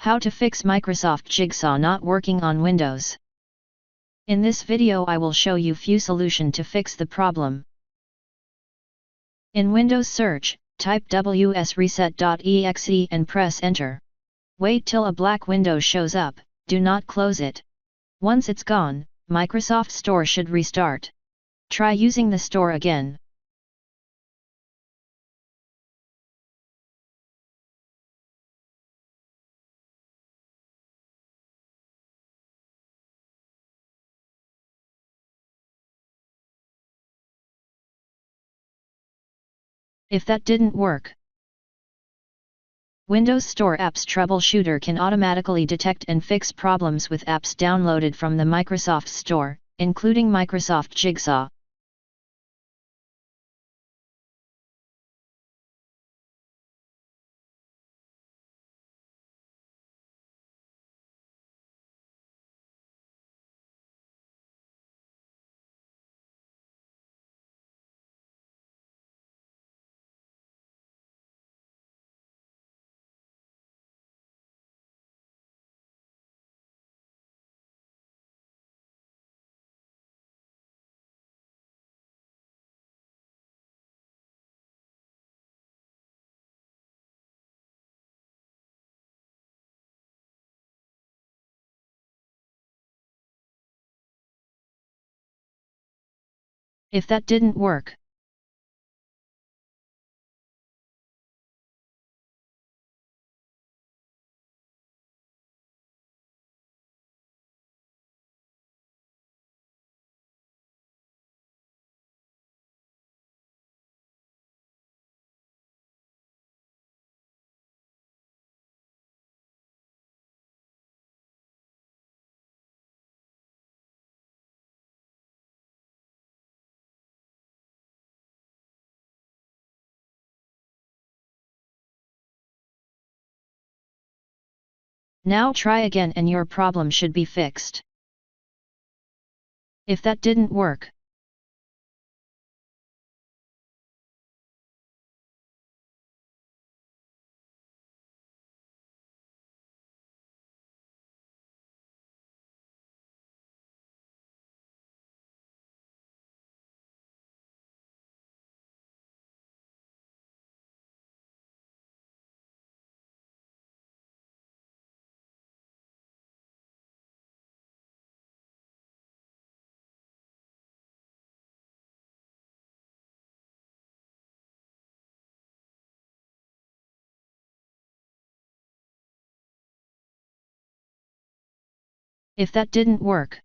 How to fix Microsoft Jigsaw not working on Windows. In this video I will show you few solution to fix the problem. In Windows search, type wsreset.exe and press enter. Wait till a black window shows up, do not close it. Once it's gone, Microsoft Store should restart. Try using the store again. If that didn't work, Windows Store Apps Troubleshooter can automatically detect and fix problems with apps downloaded from the Microsoft Store, including Microsoft Jigsaw. If that didn't work, now try again and your problem should be fixed. If that didn't work, if that didn't work,